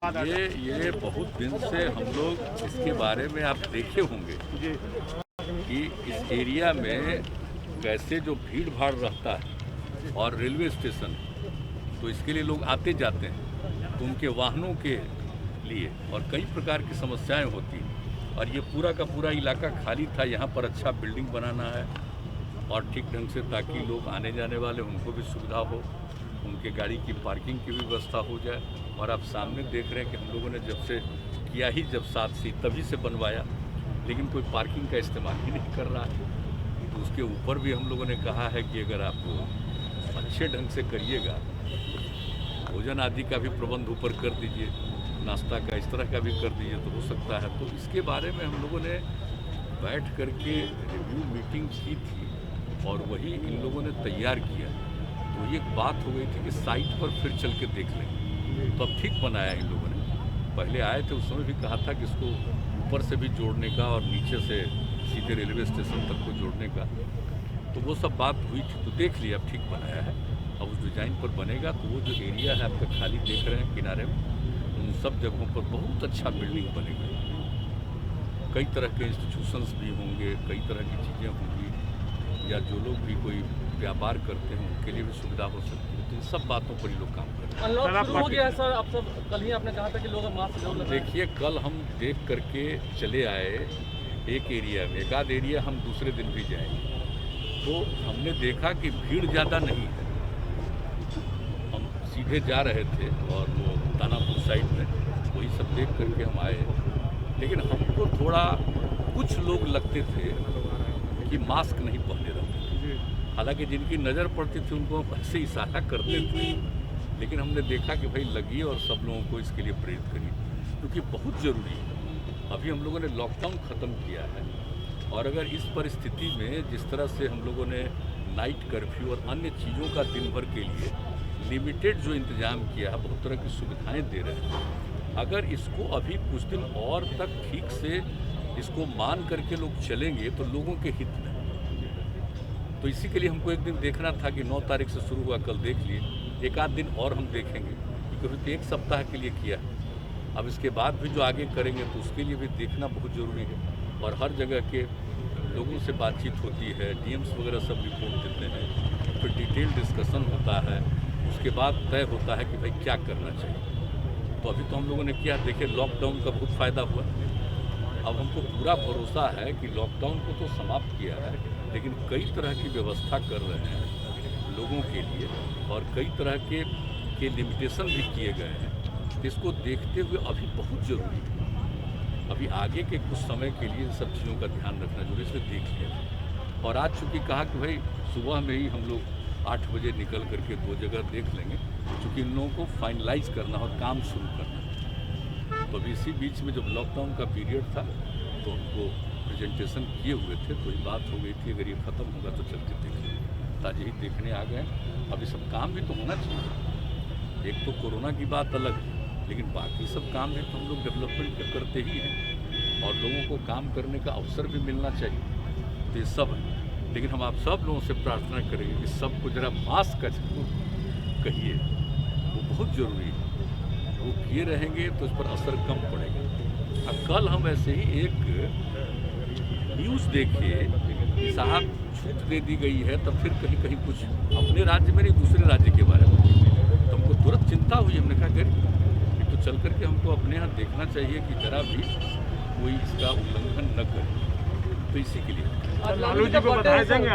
ये बहुत दिन से हम लोग इसके बारे में आप देखे होंगे कि इस एरिया में कैसे जो भीड़ भाड़ रहता है और रेलवे स्टेशन, तो इसके लिए लोग आते जाते हैं, तो उनके वाहनों के लिए और कई प्रकार की समस्याएं होती हैं। और ये पूरा का पूरा इलाका खाली था। यहाँ पर अच्छा बिल्डिंग बनाना है और ठीक ढंग से, ताकि लोग आने जाने वाले उनको भी सुविधा हो, उनके गाड़ी की पार्किंग की भी व्यवस्था हो जाए। और आप सामने देख रहे हैं कि हम लोगों ने जब से किया ही जब 7 सी तभी से बनवाया, लेकिन कोई पार्किंग का इस्तेमाल ही नहीं कर रहा है। तो उसके ऊपर भी हम लोगों ने कहा है कि अगर आप अच्छे ढंग से करिएगा तो भोजन आदि का भी प्रबंध ऊपर कर दीजिए, नाश्ता का इस तरह का भी कर दीजिए तो हो सकता है। तो इसके बारे में हम लोगों ने बैठ करके रिव्यू मीटिंग की थी और वही इन लोगों ने तैयार किया। तो ये बात हो गई थी कि साइट पर फिर चल के देख लेंगे, तो अब ठीक बनाया इन लोगों ने। पहले आए थे उस समय भी कहा था कि इसको ऊपर से भी जोड़ने का और नीचे से सीधे रेलवे स्टेशन तक को जोड़ने का, तो वो सब बात हुई थी। तो देख लिया, अब ठीक बनाया है। अब उस डिज़ाइन पर बनेगा तो वो जो एरिया है आपका खाली देख रहे हैं किनारे में, उन सब जगहों पर बहुत अच्छा बिल्डिंग बनेगा। कई तरह के इंस्टीट्यूशंस भी होंगे, कई तरह की चीज़ें होंगी, या जो लोग भी कोई व्यापार करते हैं उनके लिए भी सुविधा हो सकती है। तो इन सब बातों पर ही लोग काम कर रहे हैं। अनलॉक शुरू हो गया सर, आप सब कल ही आपने कहा था कि लोग मास्क जरूर लगाएं। देखिए, कल हम देख करके चले आए एक एरिया में, एक आध एरिया हम दूसरे दिन भी जाएंगे, तो हमने देखा कि भीड़ ज़्यादा नहीं है। हम सीधे जा रहे थे और वो दानापुर साइड में वही सब देख करके हम आए, लेकिन हमको थोड़ा कुछ लोग लगते थे कि मास्क नहीं पहने रहते थे। हालांकि जिनकी नज़र पड़ती थी उनको हम ऐसे इशारा करते थे, लेकिन हमने देखा कि भाई लगिए और सब लोगों को इसके लिए प्रेरित करिए, क्योंकि बहुत ज़रूरी है। अभी हम लोगों ने लॉकडाउन ख़त्म किया है और अगर इस परिस्थिति में जिस तरह से हम लोगों ने नाइट कर्फ्यू और अन्य चीज़ों का दिन भर के लिए लिमिटेड जो इंतज़ाम किया है, बहुत तरह की सुविधाएँ दे रहे हैं, अगर इसको अभी कुछ दिन और तक ठीक से इसको मान करके लोग चलेंगे तो लोगों के हित में। तो इसी के लिए हमको एक दिन देखना था कि 9 तारीख से शुरू हुआ, कल देख लिए, एक आध दिन और हम देखेंगे, क्योंकि एक सप्ताह के लिए किया है। अब इसके बाद भी जो आगे करेंगे तो उसके लिए भी देखना बहुत ज़रूरी है। और हर जगह के लोगों से बातचीत होती है, डीएम्स वगैरह सब रिपोर्ट देते हैं, फिर डिटेल डिस्कशन होता है, उसके बाद तय होता है कि भाई क्या करना चाहिए। तो अभी तो हम लोगों ने किया, देखिए लॉकडाउन का बहुत फ़ायदा हुआ। अब हमको पूरा भरोसा है कि लॉकडाउन को तो समाप्त किया है, लेकिन कई तरह की व्यवस्था कर रहे हैं लोगों के लिए और कई तरह के लिमिटेशन भी किए गए हैं। इसको देखते हुए अभी बहुत ज़रूरी है, अभी आगे के कुछ समय के लिए इन सब चीज़ों का ध्यान रखना जरूरी, इसलिए देख लिया। और आज चूँकि कहा कि भाई सुबह में ही हम लोग 8 बजे निकल करके 2 जगह देख लेंगे, चूँकि इन लोगों को फाइनलाइज करना और काम शुरू करना। तो अभी इसी बीच में जब लॉकडाउन का पीरियड था तो उनको प्रेजेंटेशन किए हुए थे, तो ये बात हो गई थी अगर ये ख़त्म होगा तो चल के देखेंगे। ताजे ही देखने आ गए। अब ये सब काम भी तो होना चाहिए। एक तो कोरोना की बात अलग है, लेकिन बाकी सब काम भी तो हम लोग डेवलपमेंट करते ही हैं और लोगों को काम करने का अवसर भी मिलना चाहिए। तो ये सब है, लेकिन हम आप सब लोगों से प्रार्थना करेंगे कि सबको ज़रा मास्क का जरूर कहिए, वो बहुत ज़रूरी है। वो किए रहेंगे तो इस पर असर कम पड़ेगा। अब कल हम ऐसे ही एक न्यूज़ देखे कि साहब छूट दे दी गई है, तब फिर कहीं कहीं कुछ अपने राज्य में नहीं दूसरे राज्य के बारे में, तो हमको तुरंत चिंता हुई। हमने कहा कि तो चल करके हमको अपने यहाँ देखना चाहिए कि जरा भी कोई इसका उल्लंघन न करे। तो इसी के लिए लालू जी को बधाई देंगे।